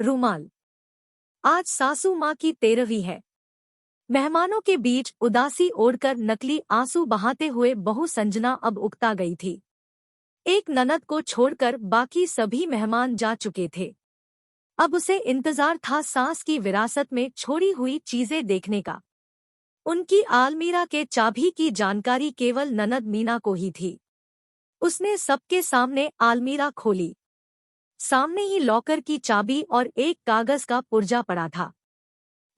रूमाल। आज सासू माँ की 13वीं है। मेहमानों के बीच उदासी ओढ़कर नकली आंसू बहाते हुए बहू संजना अब उकता गई थी। एक ननद को छोड़कर बाकी सभी मेहमान जा चुके थे। अब उसे इंतजार था सास की विरासत में छोड़ी हुई चीजें देखने का। उनकी आलमीरा के चाबी की जानकारी केवल ननद मीना को ही थी। उसने सबके सामने आलमीरा खोली। सामने ही लॉकर की चाबी और एक कागज का पुर्जा पड़ा था।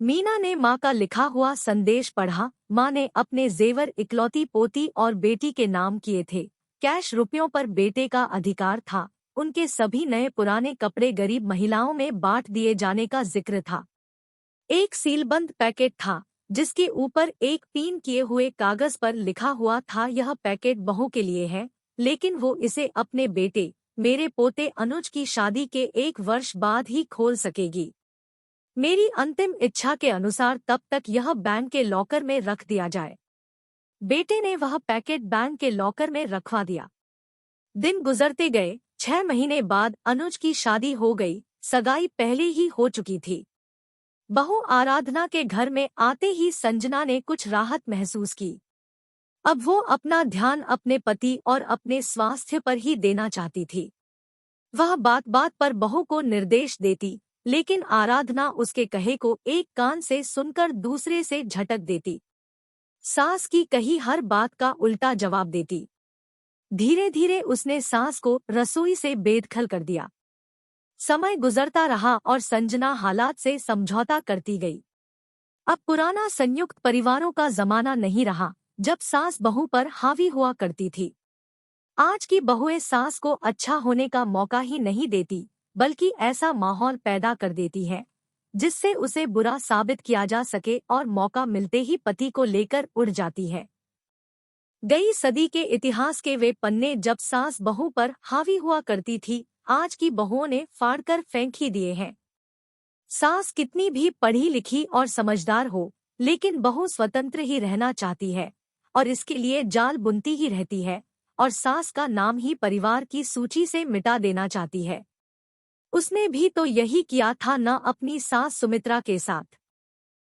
मीना ने माँ का लिखा हुआ संदेश पढ़ा। माँ ने अपने जेवर इकलौती पोती और बेटी के नाम किए थे। कैश रुपयों पर बेटे का अधिकार था। उनके सभी नए पुराने कपड़े गरीब महिलाओं में बांट दिए जाने का जिक्र था। एक सीलबंद पैकेट था जिसके ऊपर एक पिन किए हुए कागज पर लिखा हुआ था, यह पैकेट बहू के लिए है, लेकिन वो इसे अपने बेटे मेरे पोते अनुज की शादी के 1 वर्ष बाद ही खोल सकेगी। मेरी अंतिम इच्छा के अनुसार तब तक यह बैंक के लॉकर में रख दिया जाए। बेटे ने वह पैकेट बैंक के लॉकर में रखवा दिया। दिन गुजरते गए। 6 महीने बाद अनुज की शादी हो गई। सगाई पहले ही हो चुकी थी। बहू आराधना के घर में आते ही संजना ने कुछ राहत महसूस की। अब वो अपना ध्यान अपने पति और अपने स्वास्थ्य पर ही देना चाहती थी। वह बात बात पर बहू को निर्देश देती, लेकिन आराधना उसके कहे को एक कान से सुनकर दूसरे से झटक देती। सास की कही हर बात का उल्टा जवाब देती। धीरे धीरे उसने सास को रसोई से बेदखल कर दिया। समय गुजरता रहा और संजना हालात से समझौता करती गई। अब पुराना संयुक्त परिवारों का जमाना नहीं रहा, जब सास बहू पर हावी हुआ करती थी। आज की बहुएं सास को अच्छा होने का मौका ही नहीं देती, बल्कि ऐसा माहौल पैदा कर देती है जिससे उसे बुरा साबित किया जा सके और मौका मिलते ही पति को लेकर उड़ जाती है। गई सदी के इतिहास के वे पन्ने जब सास बहू पर हावी हुआ करती थी, आज की बहुओं ने फाड़कर फेंक ही दिए हैं। सास कितनी भी पढ़ी लिखी और समझदार हो, लेकिन बहू स्वतंत्र ही रहना चाहती है और इसके लिए जाल बुनती ही रहती है और सास का नाम ही परिवार की सूची से मिटा देना चाहती है। उसने भी तो यही किया था न अपनी सास सुमित्रा के साथ।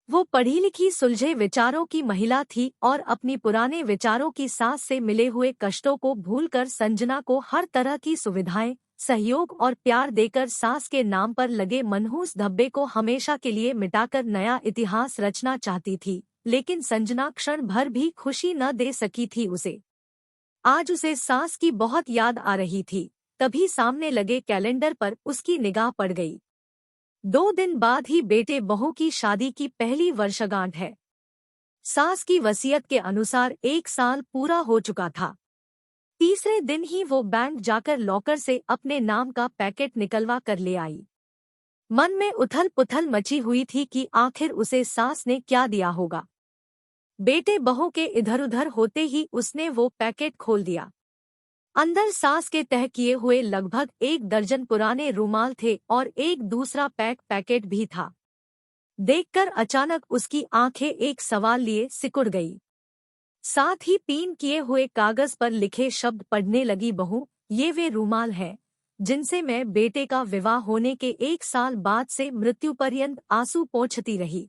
वो पढ़ी लिखी सुलझे विचारों की महिला थी और अपनी पुराने विचारों की सास से मिले हुए कष्टों को भूलकर संजना को हर तरह की सुविधाएं, सहयोग और प्यार देकर सास के नाम पर लगे मनहूस धब्बे को हमेशा के लिए मिटाकर नया इतिहास रचना चाहती थी। लेकिन संजना क्षण भर भी खुशी न दे सकी थी उसे। आज उसे सास की बहुत याद आ रही थी। तभी सामने लगे कैलेंडर पर उसकी निगाह पड़ गई। 2 दिन बाद ही बेटे बहू की शादी की पहली वर्षगांठ है। सास की वसीयत के अनुसार 1 साल पूरा हो चुका था। तीसरे दिन ही वो बैंक जाकर लॉकर से अपने नाम का पैकेट निकलवा कर ले आई। मन में उथल पुथल मची हुई थी कि आखिर उसे सास ने क्या दिया होगा। बेटे बहू के इधर उधर होते ही उसने वो पैकेट खोल दिया। अंदर सास के तह किए हुए लगभग 1 दर्जन पुराने रूमाल थे और एक दूसरा पैकेट भी था। देखकर अचानक उसकी आंखें एक सवाल लिए सिकुड़ गई। साथ ही पिन किए हुए कागज पर लिखे शब्द पढ़ने लगी बहू, ये वे रूमाल हैं जिनसे मैं बेटे का विवाह होने के 1 साल बाद से मृत्यु पर्यंत आंसू पोंछती रही।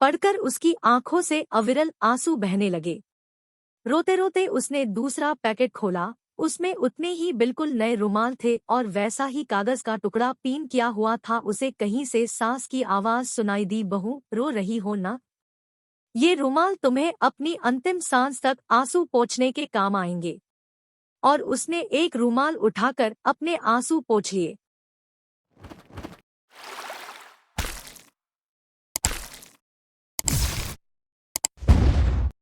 पढ़कर उसकी आंखों से अविरल आंसू बहने लगे। रोते रोते उसने दूसरा पैकेट खोला। उसमें उतने ही बिल्कुल नए रुमाल थे और वैसा ही कागज का टुकड़ा पिन किया हुआ था। उसे कहीं से सास की आवाज सुनाई दी, बहू रो रही हो ना? ये रुमाल तुम्हें अपनी अंतिम सांस तक आंसू पोंछने के काम आएंगे। और उसने एक रुमाल उठाकर अपने आंसू पोंछ लिए।